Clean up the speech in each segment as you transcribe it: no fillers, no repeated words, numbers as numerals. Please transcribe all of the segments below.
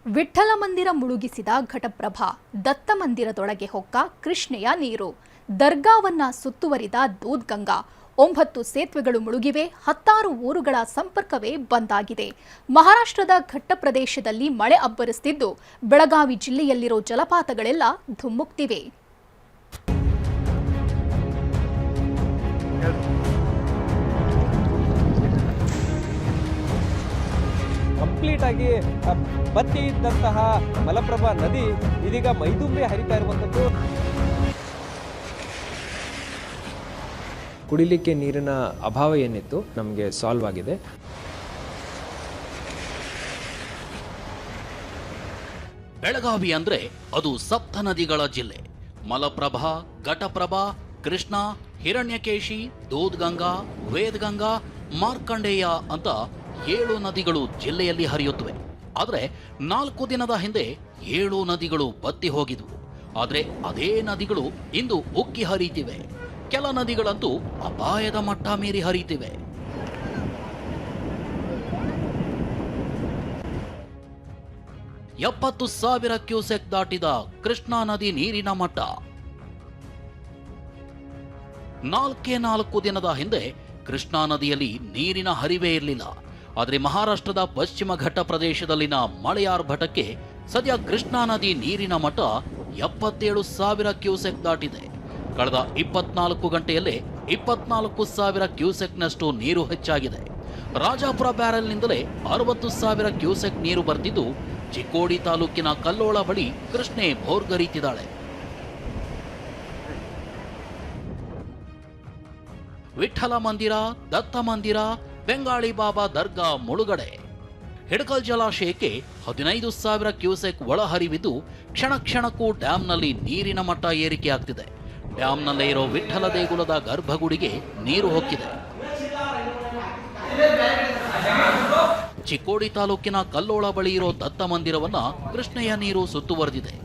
ವಿಠ್ಠಲ ಮಂದಿರ ಮುಳುಗಿಸಿದ ಘಟಪ್ರಭಾ, ದತ್ತ ಮಂದಿರದೊಳಗೆ ಹೊಕ್ಕ ಕೃಷ್ಣೆಯ ನೀರು, ದರ್ಗಾವನ್ನ ಸುತ್ತುವರಿದ ದೂದ್ಗಂಗಾ, 9 ಸೇತುವೆಗಳು ಮುಳುಗಿವೆ, 10 ಊರುಗಳ ಸಂಪರ್ಕವೇ ಬಂದಾಗಿದೆ. ಮಹಾರಾಷ್ಟ್ರದ ಘಟ್ಟ ಪ್ರದೇಶದಲ್ಲಿ ಮಳೆ ಅಬ್ಬರಿಸುತ್ತಿದ್ದು, ಬೆಳಗಾವಿ ಜಿಲ್ಲೆಯಲ್ಲಿರೋ ಜಲಪಾತಗಳೆಲ್ಲ ಧುಮ್ಮುಕ್ತಿವೆ. ಕಂಪ್ಲೀಟ್ ಆಗಿ ಬತ್ತಿ ಇದ್ದಂತಹ ಮಲಪ್ರಭಾ ನದಿ ಇದೀಗ ಮೈದುಂಬಿ ಹರಿತಾ ಇರುವಂಥದ್ದು. ಕುಡಿಲಿಕ್ಕೆ ನೀರಿನ ಅಭಾವ ಏನಿತ್ತು ನಮಗೆ ಸಾಲ್ವ್ ಆಗಿದೆ. ಬೆಳಗಾವಿ ಅಂದ್ರೆ ಅದು ಸಪ್ತ ನದಿಗಳ ಜಿಲ್ಲೆ. ಮಲಪ್ರಭಾ, ಘಟಪ್ರಭಾ, ಕೃಷ್ಣ, ಹಿರಣ್ಯಕೇಶಿ, ದೂದ್ಗಂಗಾ, ವೇದಗಂಗಾ, ಮಾರ್ಕಂಡೇಯ ಅಂತ 7 ನದಿಗಳು ಜಿಲ್ಲೆಯಲ್ಲಿ ಹರಿಯುತ್ತವೆ. ಆದರೆ 4 ದಿನದ ಹಿಂದೆ 7 ನದಿಗಳು ಬತ್ತಿ ಹೋಗಿದ್ವು. ಆದರೆ ಅದೇ ನದಿಗಳು ಇಂದು ಉಕ್ಕಿ ಹರಿಯುತ್ತಿವೆ. ಕೆಲ ನದಿಗಳಂತೂ ಅಪಾಯದ ಮಟ್ಟ ಮೀರಿ ಹರಿಯುತ್ತಿವೆ. ಎಪ್ಪತ್ತು 70,000 ಕ್ಯೂಸೆಕ್ ದಾಟಿದ ಕೃಷ್ಣಾ ನದಿ ನೀರಿನ ಮಟ್ಟ 4 ದಿನದ ಹಿಂದೆ ಕೃಷ್ಣಾ ನದಿಯಲ್ಲಿ ನೀರಿನ ಹರಿವೇ ಇರಲಿಲ್ಲ. ಆದರೆ ಮಹಾರಾಷ್ಟ್ರದ ಪಶ್ಚಿಮ ಘಟ್ಟ ಪ್ರದೇಶದಲ್ಲಿನ ಮಳೆಯಾರ್ಭಟಕ್ಕೆ ಸದ್ಯ ಕೃಷ್ಣಾ ನದಿ ನೀರಿನ ಮಟ್ಟ 77,000 ಕ್ಯೂಸೆಕ್ ದಾಟಿದೆ. ಕಳೆದ 24 ಗಂಟೆಯಲ್ಲೇ 24,000 ಕ್ಯೂಸೆಕ್ನಷ್ಟು ನೀರು ಹೆಚ್ಚಾಗಿದೆ. ರಾಜಾಪುರ ಬ್ಯಾರೆಲ್ನಿಂದಲೇ 60,000 ಕ್ಯೂಸೆಕ್ ನೀರು ಬರ್ತಿದ್ದು, ಚಿಕ್ಕೋಡಿ ತಾಲೂಕಿನ ಕಲ್ಲೋಳ ಬಳಿ ಕೃಷ್ಣೆ ಭೋರ್ಗರೀತಿದ್ದಾಳೆ. ವಿಠ್ಠಲ ಮಂದಿರ, ದತ್ತ ಮಂದಿರ, ಬೆಂಗಾಳಿ ಬಾಬಾ ದರ್ಗಾ ಮುಳುಗಡೆ. ಹಿಡಕಲ್ ಜಲಾಶಯಕ್ಕೆ 15,000 ಕ್ಯೂಸೆಕ್ ಒಳಹರಿವಿದ್ದು, ಕ್ಷಣ ಕ್ಷಣಕ್ಕೂ ಡ್ಯಾಂನಲ್ಲಿ ನೀರಿನ ಮಟ್ಟ ಏರಿಕೆಯಾಗ್ತಿದೆ. ಡ್ಯಾಂನಲ್ಲೇ ಇರೋ ವಿಠ್ಠಲ ದೇಗುಲದ ಗರ್ಭಗುಡಿಗೆ ನೀರು ಹೊಕ್ಕಿದೆ. ಚಿಕ್ಕೋಡಿ ತಾಲೂಕಿನ ಕಲ್ಲೋಳ ಬಳಿ ಇರೋ ದತ್ತ ಮಂದಿರವನ್ನ ಕೃಷ್ಣೆಯ ನೀರು ಸುತ್ತುವರೆದಿದೆ.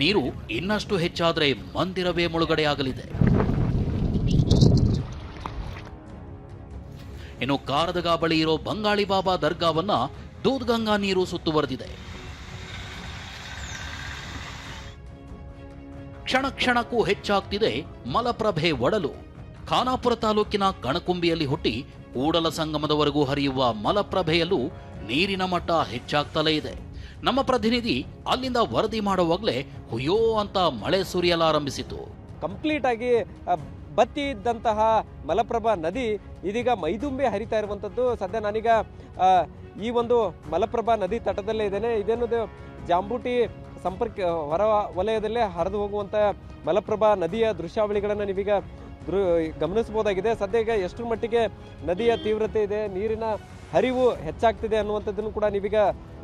ನೀರು ಇನ್ನಷ್ಟು ಹೆಚ್ಚಾದರೆ ಮಂದಿರವೇ ಮುಳುಗಡೆಯಾಗಲಿದೆ. ಇನ್ನು ಕಾರದಗಾ ಬಳಿ ಇರೋ ಬಂಗಾಳಿ ಬಾಬಾ ದರ್ಗಾವನ್ನ ದೂದ್ಗಂಗಾ ನೀರು ಸುತ್ತುವರೆದಿದೆ. ಕ್ಷಣ ಕ್ಷಣಕ್ಕೂ ಹೆಚ್ಚಾಗ್ತಿದೆ ಮಲಪ್ರಭೆ ಒಡಲು. ಖಾನಾಪುರ ತಾಲೂಕಿನ ಕಣಕುಂಬಿಯಲ್ಲಿ ಹುಟ್ಟಿ ಕೂಡಲ ಸಂಗಮದವರೆಗೂ ಹರಿಯುವ ಮಲಪ್ರಭೆಯಲ್ಲೂ ನೀರಿನ ಮಟ್ಟ ಹೆಚ್ಚಾಗ್ತಲೇ ಇದೆ. ನಮ್ಮ ಪ್ರತಿನಿಧಿ ಅಲ್ಲಿಂದ ವರದಿ ಮಾಡುವಾಗಲೇ ಹುಯ್ಯೋ ಅಂತ ಮಳೆ ಸುರಿಯಲಾರಂಭಿಸಿತು. ಕಂಪ್ಲೀಟ್ ಆಗಿ ಬತ್ತಿ ಇದ್ದಂತಹ ಮಲಪ್ರಭಾ ನದಿ ಇದೀಗ ಮೈದುಂಬಿ ಹರಿತಾ ಇರುವಂಥದ್ದು. ಸದ್ಯ ನಾನೀಗ ಈ ಒಂದು ಮಲಪ್ರಭಾ ನದಿ ತಟದಲ್ಲೇ ಇದ್ದೇನೆ. ಇದೇನದು ಜಾಂಬೂಟಿ ಸಂಪರ್ಕ ಹೊರ ವಲಯದಲ್ಲೇ ಹರಿದು ಹೋಗುವಂಥ ಮಲಪ್ರಭಾ ನದಿಯ ದೃಶ್ಯಾವಳಿಗಳನ್ನು ನೀವೀಗ ಗಮನಿಸಬಹುದಾಗಿದೆ. ಸದ್ಯ ಈಗ ಎಷ್ಟರ ಮಟ್ಟಿಗೆ ನದಿಯ ತೀವ್ರತೆ ಇದೆ, ನೀರಿನ ಹರಿವು ಹೆಚ್ಚಾಗ್ತಿದೆ ಅನ್ನುವಂಥದ್ದನ್ನು ಕೂಡ ನೀವೀಗ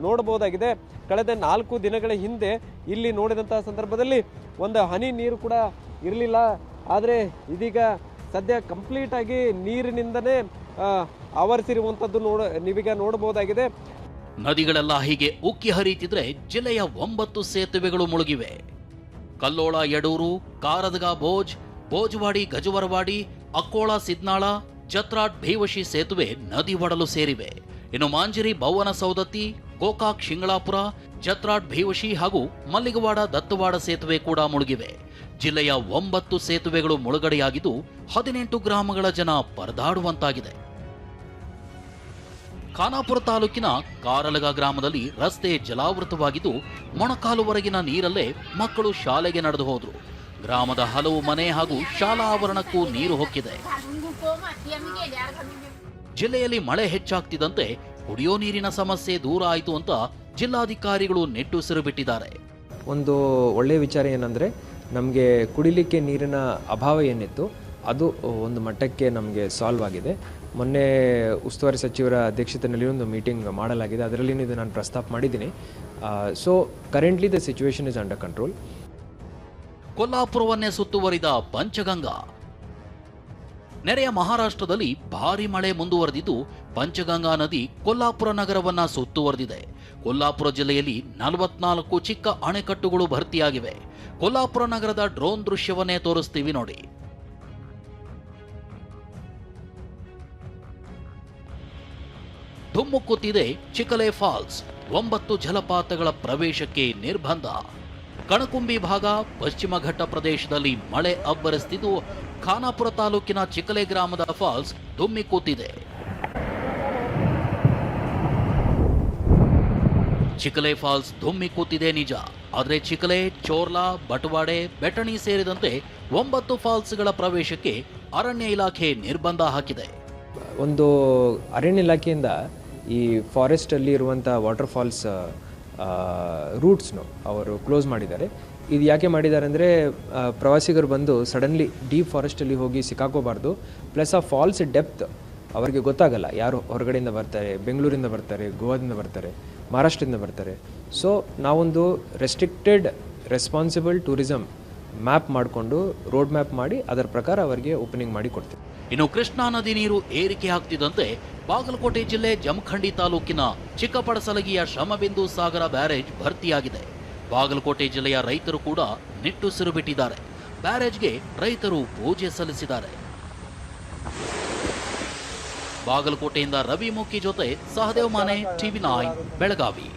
ನೋಡಬಹುದಾಗಿದೆ. ಕಳೆದ 4 ದಿನಗಳ ಹಿಂದೆ ಇಲ್ಲಿ ನೋಡಿದಂತಹ ಸಂದರ್ಭದಲ್ಲಿ ಒಂದು ಹನಿ ನೀರು ಕೂಡ ಇರಲಿಲ್ಲ. ಆದರೆ ಇದೀಗ ಸದ್ಯ ಕಂಪ್ಲೀಟ್ ಆಗಿ ನೀರಿನಿಂದನೇ ಆವರಿಸಿರುವಂಥದ್ದು ನೀವೀಗ ನೋಡಬಹುದಾಗಿದೆ. ನದಿಗಳೆಲ್ಲ ಹೀಗೆ ಉಕ್ಕಿ ಹರಿಯುತ್ತಿದ್ರೆ ಜಿಲ್ಲೆಯ 9 ಸೇತುವೆಗಳು ಮುಳುಗಿವೆ. ಕಲ್ಲೋಳ ಯಡೂರು, ಕಾರದಗಾ ಭೋಜ್, ಭೋಜವಾಡಿ ಗಜವರವಾಡಿ, ಅಕ್ಕೋಳ ಸಿದ್ನಾಳ, ಜತ್ರಾಟ್ ಭೀವಶಿ ಸೇತುವೆ ನದಿ ಒಡಲು ಸೇರಿವೆ. ಇನ್ನು ಮಾಂಜಿರಿ ಭವನ ಸೌದತ್ತಿ, ಗೋಕಾಕ್ ಶಿಂಗಳಾಪುರ, ಜತ್ರಾಟ್ ಭೀವಶಿ ಹಾಗೂ ಮಲ್ಲಿಗವಾಡ ದತ್ತವಾಡ ಸೇತುವೆ ಕೂಡ ಮುಳುಗಿವೆ. ಜಿಲ್ಲೆಯ 9 ಸೇತುವೆಗಳು ಮುಳುಗಡೆಯಾಗಿದ್ದು 18 ಗ್ರಾಮಗಳ ಜನ ಪರದಾಡುವಂತಾಗಿದೆ. ಖಾನಾಪುರ ತಾಲೂಕಿನ ಕಾರಲಗ ಗ್ರಾಮದಲ್ಲಿ ರಸ್ತೆ ಜಲಾವೃತವಾಗಿದ್ದು, ಮೊಣಕಾಲುವರೆಗಿನ ನೀರಲ್ಲೇ ಮಕ್ಕಳು ಶಾಲೆಗೆ ನಡೆದು ಹೋದ್ರು. ಗ್ರಾಮದ ಹಲವು ಮನೆ ಹಾಗೂ ಶಾಲಾ ಆವರಣಕ್ಕೂ ನೀರು ಹೊಕ್ಕಿದೆ. ಜಿಲ್ಲೆಯಲ್ಲಿ ಮಳೆ ಹೆಚ್ಚಾಗ್ತಿದ್ದಂತೆ ಕುಡಿಯೋ ನೀರಿನ ಸಮಸ್ಯೆ ದೂರ ಆಯಿತು ಅಂತ ಜಿಲ್ಲಾಧಿಕಾರಿಗಳು ನಿಟ್ಟುಸಿರು ಬಿಟ್ಟಿದ್ದಾರೆ. ಒಂದು ಒಳ್ಳೆಯ ವಿಚಾರ ಏನಂದರೆ, ನಮಗೆ ಕುಡಿಲಿಕ್ಕೆ ನೀರಿನ ಅಭಾವ ಏನಿತ್ತು ಅದು ಒಂದು ಮಟ್ಟಕ್ಕೆ ನಮಗೆ ಸಾಲ್ವ್ ಆಗಿದೆ. ಮೊನ್ನೆ ಉಸ್ತುವಾರಿ ಸಚಿವರ ಅಧ್ಯಕ್ಷತೆಯಲ್ಲಿ ಒಂದು ಮೀಟಿಂಗ್ ಮಾಡಲಾಗಿದೆ. ಅದರಲ್ಲಿ ಇದು ನಾನು ಪ್ರಸ್ತಾಪ ಮಾಡಿದ್ದೀನಿ. So currently the situation is under control. ಕೊಲ್ಲಾಪುರವನ್ನೇ ಸುತ್ತುವರಿದ ಪಂಚಗಂಗಾ. ನೆರೆಯ ಮಹಾರಾಷ್ಟ್ರದಲ್ಲಿ ಭಾರಿ ಮಳೆ ಮುಂದುವರೆದಿದ್ದು, ಪಂಚಗಂಗಾ ನದಿ ಕೊಲ್ಲಾಪುರ ನಗರವನ್ನ ಸುತ್ತುವರೆದಿದೆ. ಕೊಲ್ಲಾಪುರ ಜಿಲ್ಲೆಯಲ್ಲಿ 44 ಚಿಕ್ಕ ಅಣೆಕಟ್ಟುಗಳು ಭರ್ತಿಯಾಗಿವೆ. ಕೊಲ್ಲಾಪುರ ನಗರದ ಡ್ರೋನ್ ದೃಶ್ಯವನ್ನೇ ತೋರಿಸ್ತೀವಿ ನೋಡಿ. ಧುಮ್ಮುಕ್ಕುತ್ತಿದೆ ಚಿಕಲೆ ಫಾಲ್ಸ್. 9 ಜಲಪಾತಗಳ ಪ್ರವೇಶಕ್ಕೆ ನಿರ್ಬಂಧ. ಕಣಕುಂಬಿ ಭಾಗ ಪಶ್ಚಿಮ ಘಟ್ಟ ಪ್ರದೇಶದಲ್ಲಿ ಮಳೆ ಅಬ್ಬರಿಸುತ್ತಿದ್ದು, ಖಾನಾಪುರ ತಾಲೂಕಿನ ಚಿಕಲೆ ಗ್ರಾಮದ ಫಾಲ್ಸ್ ಧುಮ್ಮಿ ಕೂತಿದೆ. ಚಿಕಲೆ ಫಾಲ್ಸ್ ಧುಮ್ಮಿ ಕೂತಿದೆ ನಿಜ, ಆದರೆ ಚಿಕಲೆ, ಚೋರ್ಲಾ, ಬಟವಾಡೆ, ಬೆಟಣಿ ಸೇರಿದಂತೆ 9 ಫಾಲ್ಸ್ಗಳ ಪ್ರವೇಶಕ್ಕೆ ಅರಣ್ಯ ಇಲಾಖೆ ನಿರ್ಬಂಧ ಹಾಕಿದೆ. ಒಂದು ಅರಣ್ಯ ಇಲಾಖೆಯಿಂದ ಈ ಫಾರೆಸ್ಟಲ್ಲಿ ಇರುವಂಥ ವಾಟರ್ ಫಾಲ್ಸ್ ರೂಟ್ಸ್ನು ಅವರು ಕ್ಲೋಸ್ ಮಾಡಿದ್ದಾರೆ. ಇದು ಯಾಕೆ ಮಾಡಿದ್ದಾರೆ ಅಂದರೆ ಪ್ರವಾಸಿಗರು ಬಂದು ಸಡನ್ಲಿ ಡೀಪ್ ಫಾರೆಸ್ಟಲ್ಲಿ ಹೋಗಿ ಸಿಕ್ಕಾಕೋಬಾರ್ದು. ಪ್ಲಸ್ ಆ ಫಾಲ್ಸ್ ಡೆಪ್ತ್ ಅವರಿಗೆ ಗೊತ್ತಾಗಲ್ಲ. ಯಾರು ಹೊರಗಡೆಯಿಂದ ಬರ್ತಾರೆ, ಬೆಂಗಳೂರಿಂದ ಬರ್ತಾರೆ, ಗೋವಾದಿಂದ ಬರ್ತಾರೆ, ಮಹಾರಾಷ್ಟ್ರದಿಂದ ಬರ್ತಾರೆ. ಸೊ ನಾವೊಂದು ರೆಸ್ಟ್ರಿಕ್ಟೆಡ್ ರೆಸ್ಪಾನ್ಸಿಬಲ್ ಟೂರಿಸಮ್ ಮ್ಯಾಪ್ ಮಾಡಿಕೊಂಡು ರೋಡ್ ಮ್ಯಾಪ್ ಮಾಡಿ ಅದರ ಪ್ರಕಾರ ಅವರಿಗೆ ಓಪನಿಂಗ್ ಮಾಡಿ ಕೊಡ್ತೀವಿ. ಇನ್ನು ಕೃಷ್ಣಾ ನದಿ ನೀರು ಏರಿಕೆ ಆಗ್ತಿದ್ದಂತೆ ಬಾಗಲಕೋಟೆ ಜಿಲ್ಲೆ ಜಮಖಂಡಿ ತಾಲೂಕಿನ ಚಿಕ್ಕಪಡಸಲಗಿಯ ಶ್ರಮಬಿಂದು ಸಾಗರ ಬ್ಯಾರೇಜ್ ಭರ್ತಿಯಾಗಿದೆ. ಬಾಗಲಕೋಟೆ ಜಿಲ್ಲೆಯ ರೈತರು ಕೂಡ ನಿಟ್ಟುಸಿರು ಬಿಟ್ಟಿದ್ದಾರೆ. ಬ್ಯಾರೇಜ್ಗೆ ರೈತರು ಪೂಜೆ ಸಲ್ಲಿಸಿದ್ದಾರೆ. ಬಾಗಲಕೋಟೆಯಿಂದ ರವಿ ಮುಖಿ ಜೊತೆ ಸಹದೇವ್ ಮಾನೆ, TV9 ಬೆಳಗಾವಿ.